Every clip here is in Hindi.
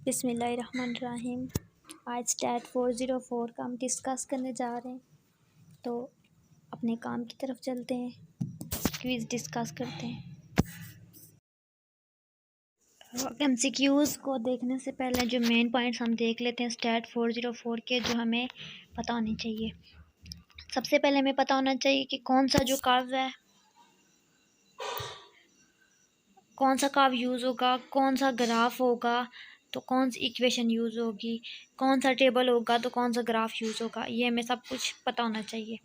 बिस्मिल्लाहिर्रहमानिर्रहीम। आज स्टैट 404 का हम डिस्कस करने जा रहे हैं, तो अपने काम की तरफ चलते हैं, क्विज़ डिस्कस करते हैं। एमसीक्यूज़ को देखने से पहले जो मेन पॉइंट्स हम देख लेते हैं स्टैट 404 के, जो हमें पता होने चाहिए। सबसे पहले हमें पता होना चाहिए कि कौन सा जो कर्व है, कौन सा कर्व यूज़ होगा, कौन सा ग्राफ होगा तो कौन सी इक्वेशन यूज़ होगी, कौन सा टेबल होगा तो कौन सा ग्राफ यूज़ होगा, ये हमें सब कुछ पता होना चाहिए।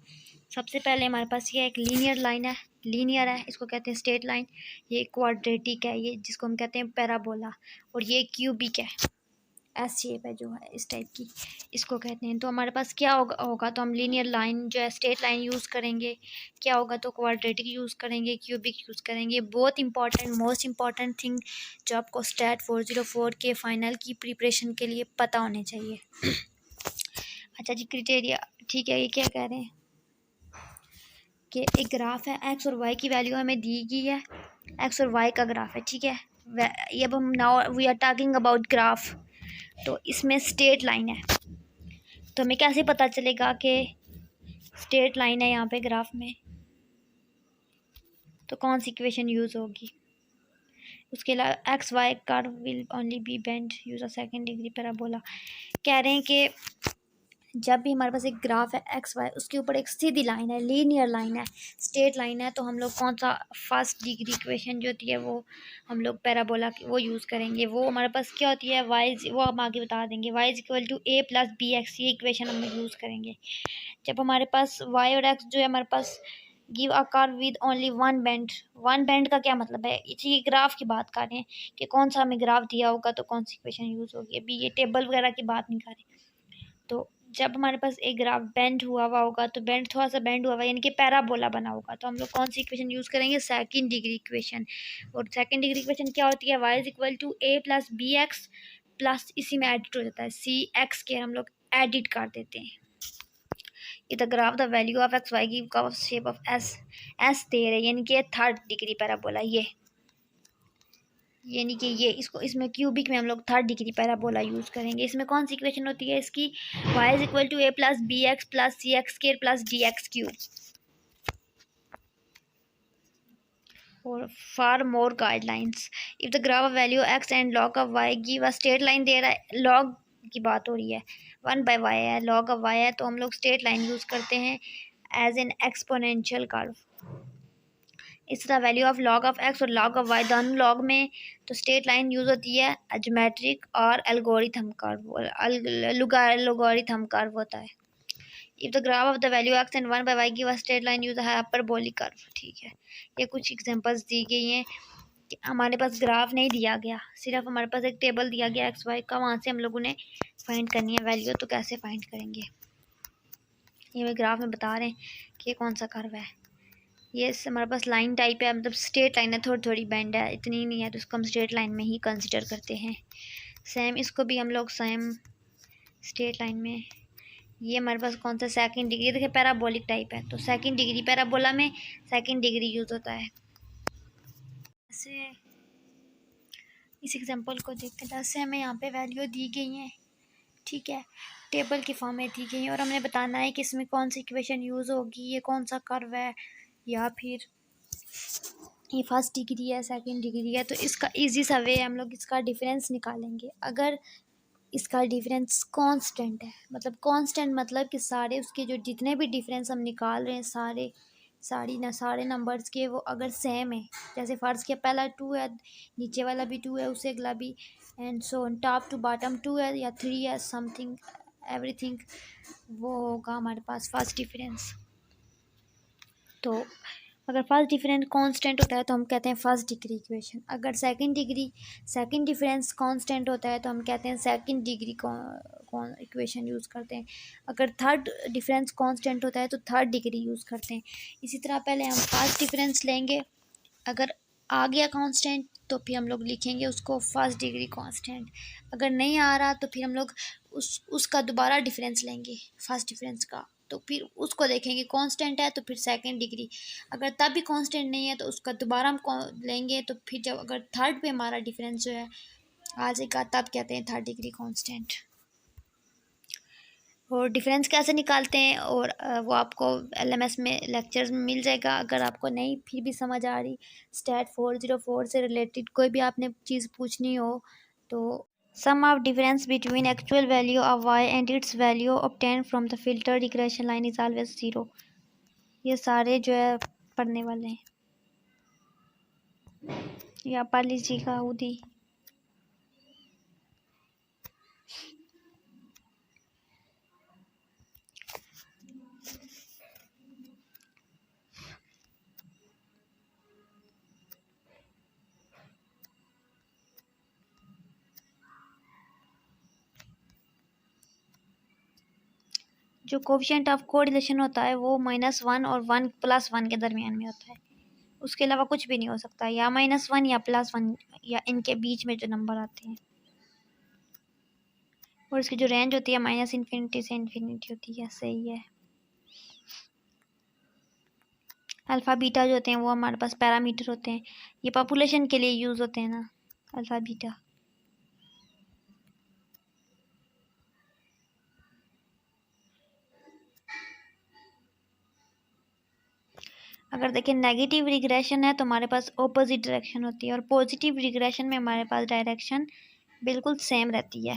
सबसे पहले हमारे पास ये एक लीनियर लाइन है, लीनियर है, इसको कहते हैं स्ट्रेट लाइन। ये क्वाड्रेटिक है, ये जिसको हम कहते हैं पैराबोला। और ये क्यूबिक है, एस शेप है जो है इस टाइप की, इसको कहते हैं। तो हमारे पास क्या होगा तो हम लीनियर लाइन जो है स्ट्रेट लाइन यूज़ करेंगे। क्या होगा तो क्वाड्रेटिक यूज़ करेंगे, क्यूबिक यूज़ करेंगे। बहुत इंपॉर्टेंट, मोस्ट इंपॉर्टेंट थिंग जो आपको स्टैट 404 के फाइनल की प्रिपरेशन के लिए पता होने चाहिए। अच्छा जी, क्राइटेरिया, ठीक है। ये क्या कह रहे हैं कि एक ग्राफ है, एक्स और वाई की वैल्यू हमें दी गई है, एक्स और वाई का ग्राफ है, ठीक है। ये अब हम now we are talking about graph. तो इसमें स्ट्रेट लाइन है, तो हमें कैसे पता चलेगा कि स्ट्रेट लाइन है यहाँ पे ग्राफ में, तो कौन सी इक्वेशन यूज़ होगी। उसके अलावा X Y curve will only be bend use a second degree parabola. कह रहे हैं कि जब भी हमारे पास एक ग्राफ है एक्स वाई, उसके ऊपर एक सीधी लाइन है, लीनियर लाइन है, स्ट्रेट लाइन है, तो हम लोग कौन सा फर्स्ट डिग्री इक्वेशन जो होती है वो हम लोग पैराबोला की वो यूज़ करेंगे। वो हमारे पास क्या होती है, वाई, वो हम आगे बता देंगे। Y is equal to A plus B X, ये इक्वेशन हम यूज़ करेंगे। जब हमारे पास वाई और एक्स जो है हमारे पास give a curve with only one bend. One bend का क्या मतलब है, इसी ग्राफ की बात कर रहे हैं कि कौन सा हमें ग्राफ दिया होगा तो कौन सी इक्वेशन यूज़ होगी। अभी ये टेबल वगैरह की बात नहीं कर रहे। तो जब हमारे पास एक ग्राफ बेंड हुआ हुआ होगा, तो बेंड थोड़ा सा बेंड हुआ हुआ यानी कि पैराबोला बना होगा, तो हम लोग कौन सी इक्वेशन यूज़ करेंगे, सेकंड डिग्री इक्वेशन। और सेकंड डिग्री इक्वेशन क्या होती है, Y is equal to A plus B X plus, इसी में एडिट हो जाता है सी एक्स के, हम लोग एडिट कर देते हैं। The graph the value of X Y give curve shape of S, S दे रहे यानी कि थर्ड डिग्री पैराबोला। ये यानी कि ये इसको, इसमें क्यूबिक में हम लोग थर्ड डिग्री पैराबोला यूज़ करेंगे। इसमें कौन सी इक्वेशन होती है इसकी, Y is equal to A plus B X plus C X square plus D X cube. और for more guidelines, if the graph of value X and log of Y give a straight line दे रहा है, लॉग की बात हो रही है, 1/y है, लॉग ऑफ y है, तो हम लोग स्ट्रेट लाइन यूज़ करते हैं एज एन एक्सपोनेंशियल कर्व। इस तरह value of log of x और लॉग ऑफ वाई दोनों लॉग में, तो स्ट्रेट लाइन यूज़ होती है ज्योमेट्रिक और एल्गोरिथम कर्व, लोगरिथम कर्व होता है। If the graph of the value X and 1/y give a straight line use hyperbolic curve, ठीक है। ये कुछ एग्जांपल्स दी गई हैं कि हमारे पास ग्राफ नहीं दिया गया, सिर्फ हमारे पास एक टेबल दिया गया एक्स वाई का, वहाँ से हम लोगों ने फाइंड करनी है वैल्यू, तो कैसे फाइंड करेंगे। ये मैं ग्राफ में बता रहे हैं कि ये कौन सा कर्व है। ये हमारे पास लाइन टाइप है, मतलब स्ट्रेट लाइन है, थोड़ी थोड़ी बेंड है, इतनी नहीं है, तो इसको हम स्ट्रेट लाइन में ही कंसिडर करते हैं। सेम इसको भी हम लोग सेम स्ट्रेट लाइन में, ये हमारे पास कौन सा सेकंड डिग्री, देखिए पैराबोलिक टाइप है, तो सेकंड डिग्री पैराबोला में सेकंड डिग्री यूज़ होता है। जैसे इस एग्जांपल को देखते हैं, जैसे हमें यहाँ पे वैल्यू दी गई है, ठीक है, टेबल के फॉर्म में दी गई है, और हमने बताना है कि इसमें कौन सी इक्वेशन यूज़ होगी, ये कौन सा कर्व है, या फिर ये फर्स्ट डिग्री है, सेकंड डिग्री है। तो इसका इजी सा वे, हम लोग इसका डिफरेंस निकालेंगे। अगर इसका डिफरेंस कांस्टेंट है, मतलब कांस्टेंट मतलब कि सारे उसके जो जितने भी डिफरेंस हम निकाल रहे हैं, सारे नंबर्स के वो अगर सेम है, जैसे फ़र्ज़ किया पहला 2 है, नीचे वाला भी 2 है, उससे अगला भी, and so top to bottom 2 है या 3 है, समथिंग एवरीथिंग, वो होगा हमारे पास फर्स्ट डिफरेंस। तो अगर फर्स्ट डिफरेंस कांस्टेंट होता है तो हम कहते हैं फर्स्ट डिग्री इक्वेशन। अगर सेकंड डिफरेंस कांस्टेंट होता है तो हम कहते हैं सेकंड डिग्री इक्वेशन यूज़ करते हैं। अगर थर्ड डिफरेंस कांस्टेंट होता है तो थर्ड डिग्री यूज़ करते हैं। इसी तरह पहले हम फर्स्ट डिफरेंस लेंगे, अगर आ गया कांस्टेंट तो फिर हम लोग लिखेंगे उसको फर्स्ट डिग्री कांस्टेंट। अगर नहीं आ रहा तो फिर हम लोग उसका दोबारा डिफरेंस लेंगे फर्स्ट डिफरेंस का, तो फिर उसको देखेंगे कांस्टेंट है तो फिर सेकंड डिग्री, अगर तब भी कांस्टेंट नहीं है तो उसका दोबारा हम लेंगे, तो फिर जब अगर थर्ड पे हमारा डिफरेंस जो है आ जाएगा, तब कहते हैं थर्ड डिग्री कांस्टेंट। और डिफरेंस कैसे निकालते हैं और वो आपको एलएमएस में लेक्चर्स में मिल जाएगा। अगर आपको नहीं फिर भी समझ आ रही, स्टैट 404 से रिलेटेड कोई भी आपने चीज़ पूछनी हो तो sum of difference between actual value of Y and its value obtain from the filter regression line is always zero. ये सारे जो है पढ़ने वाले हैं, या पढ़ लीजिएगा खुद ही। जो कोफिशिएंट ऑफ कोरिलेशन होता है वो -1 और 1+1 के दरमियान में होता है, उसके अलावा कुछ भी नहीं हो सकता, या -1 या +1 या इनके बीच में जो नंबर आते हैं। और इसकी जो रेंज होती है -इन्फिनिटी से इन्फिनिटी होती है। सही है। अल्फ़ा बीटा जो होते हैं वो हमारे पास पैरामीटर होते हैं, ये पॉपुलेशन के लिए यूज़ होते हैं ना, अल्फ़ा बीटा। अगर देखें नेगेटिव रिग्रेशन है तो हमारे पास ऑपोजिट डायरेक्शन होती है, और पॉजिटिव रिग्रेशन में हमारे पास डायरेक्शन बिल्कुल सेम रहती है।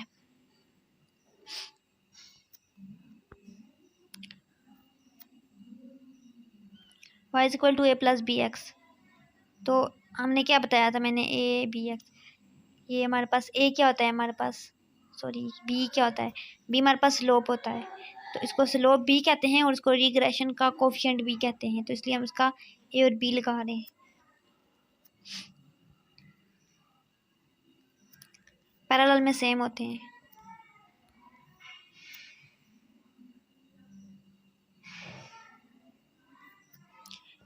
y is equal to a+bx, तो हमने क्या बताया था, मैंने a bx, ये हमारे पास a क्या होता है, हमारे पास सॉरी b क्या होता है, b हमारे पास स्लोप होता है, तो इसको स्लोप b कहते हैं और इसको रिग्रेशन का कोफिशिएंट b कहते हैं, तो इसलिए हम इसका a और b लगा रहे हैं। पैरेलल में सेम होते हैं।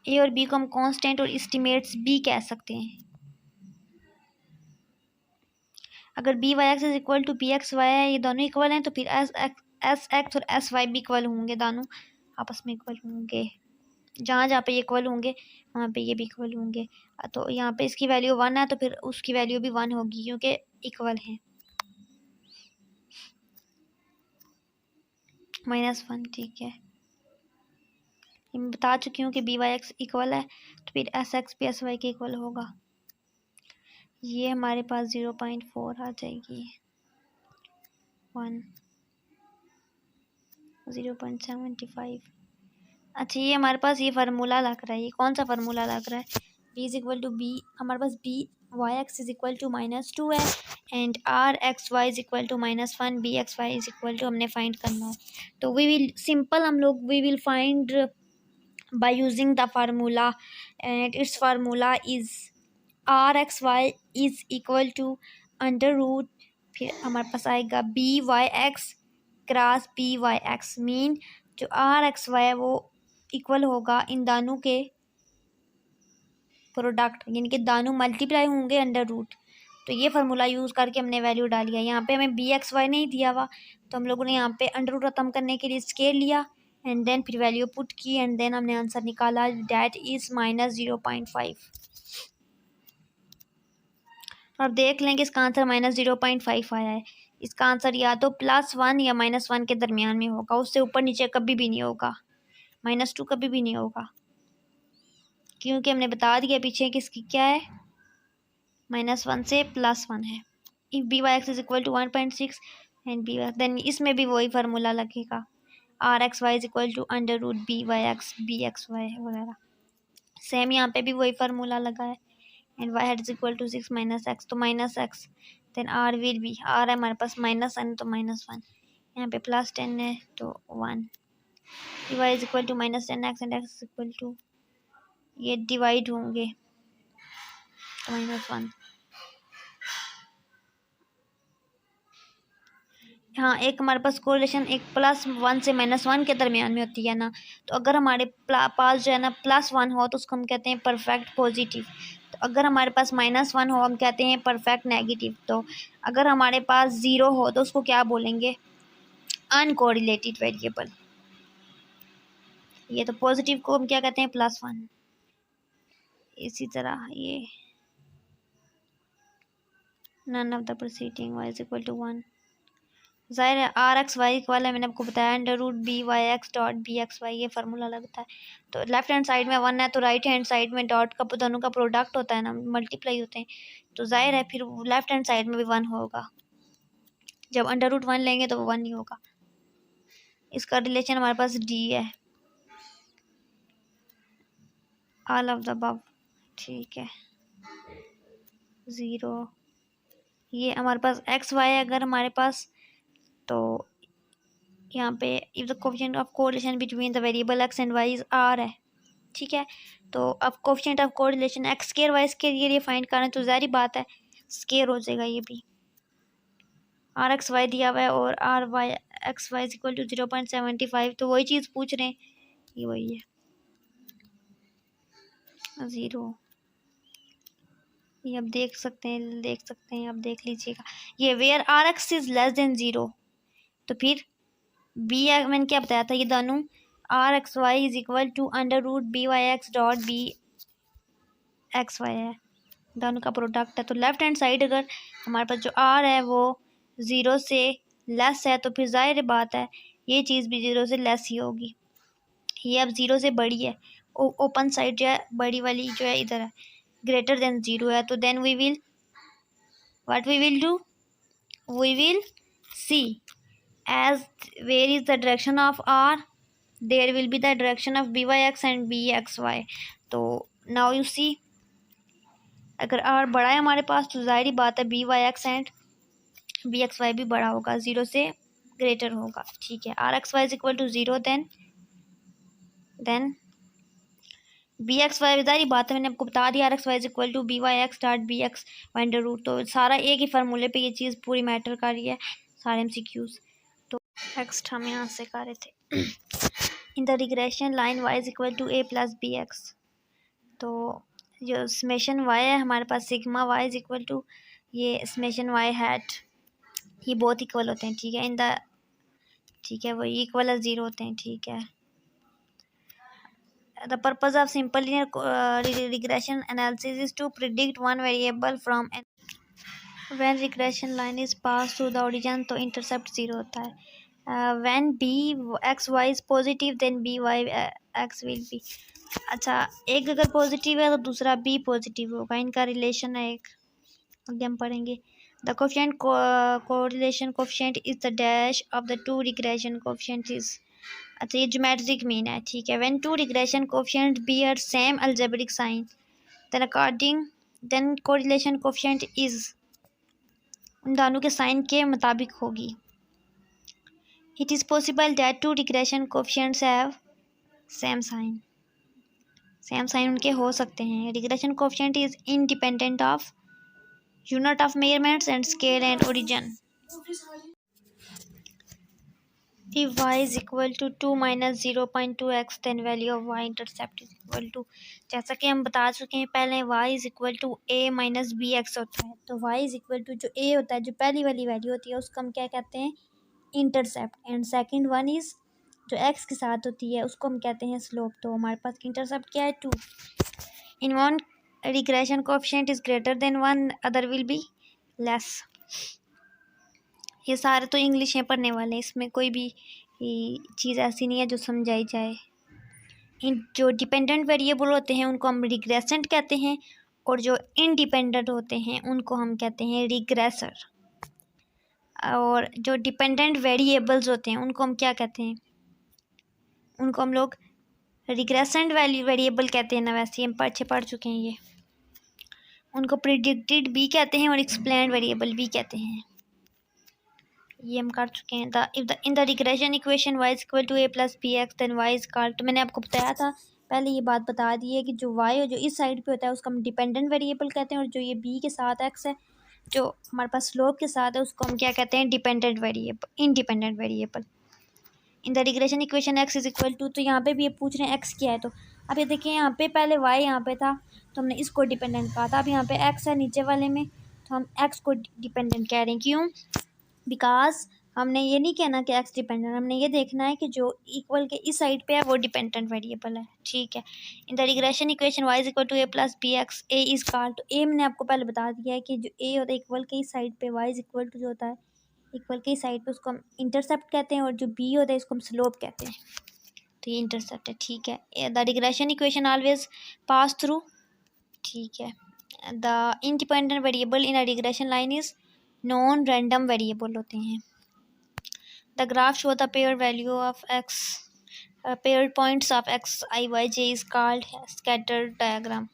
ए और बी को हम कांस्टेंट और एस्टिमेट्स बी कह सकते हैं। अगर B Y X is equal to B X Y है, ये दोनों इक्वल हैं, तो फिर एस एक्स और एस वाई भी इक्वल होंगे, दोनों आपस में इक्वल होंगे। जहाँ जहाँ पे ये इक्वल होंगे वहाँ पे ये भी इक्वल होंगे। तो यहाँ पे इसकी वैल्यू 1 है तो फिर उसकी वैल्यू भी 1 होगी क्योंकि इक्वल हैं। -1, ठीक है। ये मैं बता चुकी हूँ कि बी वाई एक्स इक्वल है तो फिर एस एक्स भी एस वाई के इक्वल होगा। ये हमारे पास 0.4 आ जाएगी, 1 0.75। अच्छा, ये हमारे पास ये फार्मूला लग रहा है, ये कौन सा फार्मूला लग रहा है, b is equal to B, हमारे पास b Y X is equal to -2 है and R X Y is equal to -1, B X Y is equal to हमने फाइंड करना है। तो वी विल सिंपल, हम लोग we will find by using the formula, and its formula is rxy is equal to under root, फिर हमारे पास आएगा B Y X cross B Y X, mean जो आर एक्स वाई है वो इक्वल होगा इन दानों के प्रोडक्ट, यानी कि दानों मल्टीप्लाई होंगे अंडर रूट। तो ये फार्मूला यूज़ करके हमने वैल्यू डाली है। यहाँ पे हमें बी एक्स वाई नहीं दिया हुआ तो हम लोगों ने यहाँ पे अंडर रूट खत्म करने के लिए स्केल लिया एंड देन फिर वैल्यू पुट की एंड देन हमने आंसर निकाला, डैट इज़ -0.5। अब देख लें कि इसका आंसर -0.5 आया है। इसका आंसर या तो +1 या -1 के दरमियान में होगा, उससे ऊपर नीचे कभी भी नहीं होगा, -2 कभी भी नहीं होगा, क्योंकि हमने बता दिया पीछे कि इसकी क्या है, -1 से +1 है। If B Y X is equal to 1.6 and B Y, then इसमें भी वही फार्मूला लगेगा, R X Y is equal to under root B Y X B X Y वगैरह। सेम यहाँ पे भी वही फार्मूला लगा है and Y head is equal to 6 -x, तो -x, then R will be, R है हमारे पास -1 तो -1, यहाँ पे +10 है तो 1, Y is equal to -10x and X is equal to, ये डिवाइड होंगे तो -1। हाँ, एक हमारे पास कोरिलेशन एक +1 से -1 के दरमियान में होती है ना, तो अगर हमारे पास जो है ना +1 हो तो उसको हम कहते हैं परफेक्ट पॉजिटिव, तो अगर हमारे पास -1 हो हम कहते हैं परफेक्ट नेगेटिव, तो अगर हमारे पास 0 हो तो उसको क्या बोलेंगे, अनकोरिलेटेड वेरिएबल। ये तो पॉजिटिव को हम क्या कहते हैं, +1। इसी तरह ये none of the proceeding y is equal to 1। ज़ाहिर है आर एक्स वाई वाला मैंने आपको बताया under root B Y X dot B X Y, ये फार्मूला लगता है। तो लेफ्ट हैंड साइड में 1 है तो राइट हैंड साइड में डॉट का दोनों का प्रोडक्ट होता है ना, मल्टीप्लाई होते हैं, तो ज़ाहिर है फिर लेफ्ट हैंड साइड में भी 1 होगा। जब अंडर रूट 1 लेंगे तो वो 1 ही होगा। इसका रिलेशन हमारे पास डी है, ऑल ऑफ द अबव, ठीक है। 0 ये हमारे पास एक्स वाई है अगर हमारे पास, तो यहाँ पे if the coefficient of correlation between the variable X and Y is R है, ठीक है। तो अब coefficient of correlation X square Y square ये फाइंड करें तो जारी बात है स्क्वायर हो जाएगा। ये भी आर एक्स वाई दिया हुआ है और R Y X Y is equal to 0.75, तो वही चीज़ पूछ रहे हैं, ये वही है 0। ये अब देख सकते हैं अब देख लीजिएगा ये where R X is less than 0, तो फिर बी मैंने क्या बताया था, ये दोनों R X Y is equal to under root B Y X dot B X Y है, दोनों का प्रोडक्ट है। तो लेफ्ट हैंड साइड अगर हमारे पास जो आर है वो 0 से लेस है तो फिर जाहिर बात है ये चीज़ भी 0 से लेस ही होगी। ये अब 0 से बड़ी है, ओपन साइड जो है बड़ी वाली जो है इधर है, ग्रेटर देन 0 है, तो then we will what we will do, we will see as where is the direction of r, there will be the direction of byx and bxy। तो now you see अगर r बड़ा है हमारे पास तो जाहिर बात है byx एंड bxy भी बड़ा होगा, 0 से ग्रेटर होगा, ठीक है। rxy is equal to 0 then bxy जाहिर बात है मैंने आपको बता दिया rxy is equal to byx dot bx under root, तो सारा एक ही फार्मूले पे ये चीज़ पूरी मैटर कर रही है, सारे MCQs। नेक्स्ट हम यहाँ से कर रहे थे in the regression line y is equal to a plus B X, तो जो समेशन y है हमारे पास sigma y is equal to ये समेशन y हैट, ये बहुत इक्वल होते हैं, ठीक है। इन द ठीक है वो इक्वल 0 होते हैं, ठीक है। The purpose of simple linear regression analysis is to predict one variable from when regression line is pass through the origin, तो इंटरसेप्ट 0 होता है। when b x y is positive then b y x will be, अच्छा एक अगर पॉजिटिव है तो दूसरा b पॉजिटिव होगा, इनका रिलेशन है एक, आगे हम पढ़ेंगे। The coefficient correlation coefficient is the dash of the two regression coefficient is, अच्छा ये ज्योमेट्रिक मीन है, ठीक है। When two regression coefficient bear same algebraic sign then correlation coefficient is उन दोनों के साइन के मुताबिक होगी। It is possible that two regression coefficients have same sign. Same sign उनके हो सकते हैं। Regression coefficient is independent of unit of measurements and scale and origin. If y is equal to 2 minus 0.2x, then value of y intercept is equal to, जैसा कि हम बता चुके हैं पहले y is equal to a minus bx होता है, तो y is equal to जो a होता है जो पहली वाली वैल्यू होती है उसको हम क्या कहते हैं, intercept, and second one is जो एक्स के साथ होती है उसको हम कहते हैं स्लोप। तो हमारे पास इंटरसेप्ट क्या है 2। In one regression coefficient is greater than 1 other will be less. ये सारे तो इंग्लिश में पढ़ने वाले हैं, इसमें कोई भी चीज़ ऐसी नहीं है जो समझाई जाए। इन जो डिपेंडेंट वेरिएबल होते हैं उनको हम रिग्रेसेंट कहते हैं और जो इनडिपेंडेंट होते हैं उनको हम कहते हैं रिग्रेसर। और जो डिपेंडेंट वेरिएबल्स होते हैं उनको हम क्या कहते हैं, उनको हम लोग रिग्रेसेंट वेरिएबल कहते हैं ना, वैसे हम पढ़ चुके हैं ये। उनको प्रिडिक्टेड भी कहते हैं और एक्सप्लेन्ड वेरिएबल भी कहते हैं, ये हम कर चुके हैं। In the regression equation y is equal to a plus B X then y is called, तो मैंने आपको बताया था पहले, ये बात बता दी है कि जो y जो इस साइड पे होता है उसको हम डिपेंडेंट वेरिएबल कहते हैं और जो ये b के साथ x है जो हमारे पास स्लोप के साथ है उसको हम क्या कहते हैं, dependent variable, independent variable. In the regression equation x is equal to, तो यहाँ पे भी ये पूछ रहे हैं x क्या है, तो अब ये देखिए यहाँ पे पहले y यहाँ पे था तो हमने इसको डिपेंडेंट कहा था, अब यहाँ पे x है नीचे वाले में तो हम x को डिपेंडेंट कह रहे हैं, क्यों, बिकॉज हमने ये नहीं कहना कि एक्स डिपेंडेंट, हमने ये देखना है कि जो इक्वल के इस साइड पे है वो डिपेंडेंट वेरिएबल है, ठीक है। In the regression equation y is equal to a plus B X, A is called, तो ए मैंने आपको पहले बता दिया है कि जो ए होता है इक्वल के इस साइड पे, y इज इक्वल टू जो होता है इक्वल के इस साइड पे उसको हम इंटरसेप्ट कहते हैं, और जो बी होता है इसको हम स्लोप कहते हैं, तो ये इंटरसेप्ट है, ठीक है। The regression equation always pass through, ठीक है। The independent variable in a regression line is non random variable होते हैं। The graph show the paired value of x, paired points of x, I, y, j is called scatter diagram.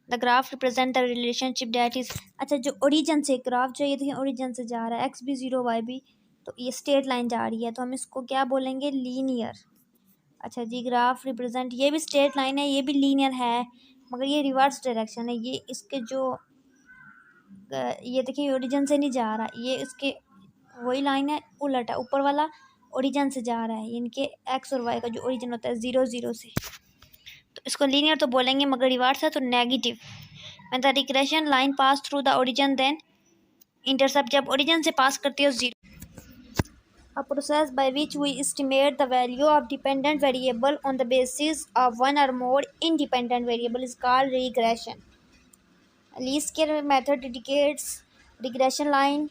The graph represent the relationship that is, अच्छा जो ओरिजिन से ग्राफ जो ये देखिए ओरिजिन से जा रहा है x भी ज़ीरो y भी, तो ये स्ट्रेट लाइन जा रही है तो हम इसको क्या बोलेंगे, लीनियर। अच्छा जी, ग्राफ रिप्रेजेंट, ये भी स्ट्रेट लाइन है, ये भी लीनियर है, मगर ये रिवर्स डायरेक्शन है, ये इसके जो ये देखिए ओरिजिन से नहीं जा रहा, ये इसके वही लाइन है, उलट है, ऊपर वाला ओरिजिन से जा रहा है, इनके एक्स और वाई का जो ओरिजिन होता है 0 0 से, तो इसको लीनियर तो बोलेंगे, मगर रिवर्स है तो negative. When the regression line pass through the origin then intercept, जब ओरिजिन से पास करती है 0। A process by which we estimate the value of dependent variable on the basis of one or more independent variable is called regression. Least square method indicates regression line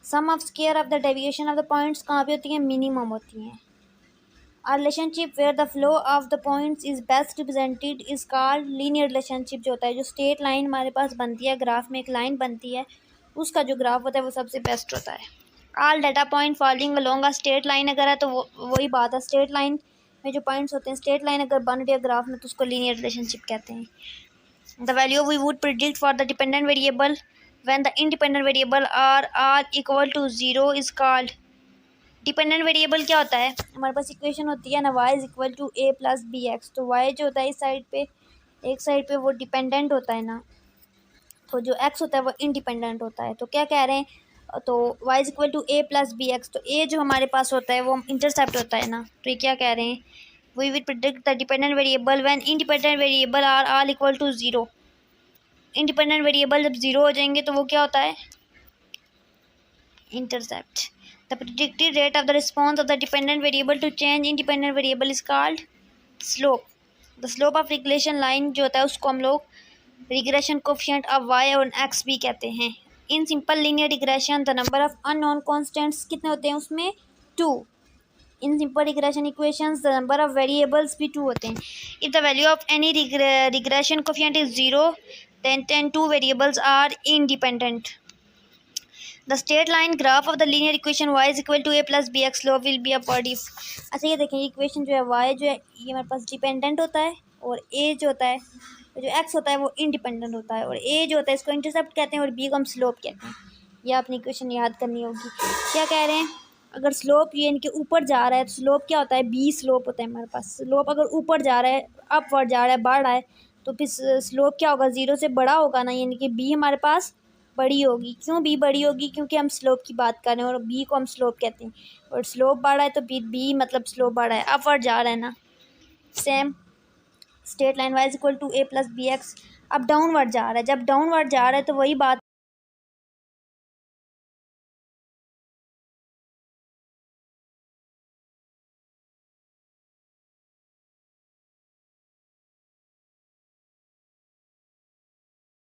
sum of square of the deviation of the points कहाँ पे होती हैं, मिनिमम होती हैं। A relationship where the flow of the points is best represented is called linear relationship, जो होता है जो स्ट्रेट लाइन हमारे पास बनती है, ग्राफ में एक लाइन बनती है, उसका जो ग्राफ होता है वो सबसे बेस्ट होता है। All data point following along a straight line अगर है तो वही बात है, स्ट्रेट लाइन में जो पॉइंट्स होते हैं, स्ट्रेट लाइन अगर बन रही है ग्राफ में तो उसको लीनियर रिलेशनशिप कहते हैं। The value we would predict for the dependent variable when the independent variable are all equal to 0 is called, dependent variable क्या होता है, हमारे पास इक्वेशन होती है ना y is equal to a plus B X, तो y जो होता है इस साइड पे, एक साइड पे वो डिपेंडेंट होता है ना, तो जो x होता है वो इंडिपेंडेंट होता है, तो क्या कह रहे हैं, तो y is equal to a plus B X, तो a जो हमारे पास होता है वो इंटरसेप्ट होता है ना, तो ये क्या कह रहे हैं, we will predict the dependent variable when independent variable are all equal to 0। Independent variable जब 0 हो जाएंगे तो वो क्या होता है, intercept. The predicted rate of the response of the dependent variable to change independent variable is called slope. The slope of regression line जो होता है उसको हम लोग रिग्रेशन कोफिशिएंट ऑफ वाई और एक्स भी कहते हैं। In simple linear regression the number of unknown constants कितने होते हैं उसमें, 2। In simple regression equations the number of variables भी 2 होते हैं। If the value of any regression coefficient is 0 then 2 variables are independent. The straight line graph of the linear equation y is equal to a plus bx slope will be upward if, अच्छा ये देखें इक्वेशन जो है y जो है ये हमारे पास डिपेंडेंट होता है, और a जो होता है जो x होता है वो इंडिपेंडेंट होता है, और a जो होता है इसको इंटरसेप्ट कहते हैं और b को हम स्लोप कहते हैं। ये आपने इक्वेशन याद करनी होगी। क्या कह रहे हैं, अगर स्लोप ये इनके ऊपर जा रहा है तो स्लोप क्या होता है, b स्लोप होता है हमारे पास। स्लोप अगर ऊपर जा रहा है, अपवर्ड जा रहा है, बढ़ रहा है, तो फिर स्लोप क्या होगा, 0 से बड़ा होगा ना, यानी कि b हमारे पास बड़ी होगी। क्यों b बड़ी होगी, क्योंकि हम स्लोप की बात कर रहे हैं और b को हम स्लोप कहते हैं, और स्लोप बढ़ा है तो b मतलब स्लोप बढ़ा है, अपवर्ड जा रहा है ना। Same straight line y is equal to a plus B X, अब डाउनवर्ड जा रहा है, जब डाउनवर्ड जा रहा है तो वही बात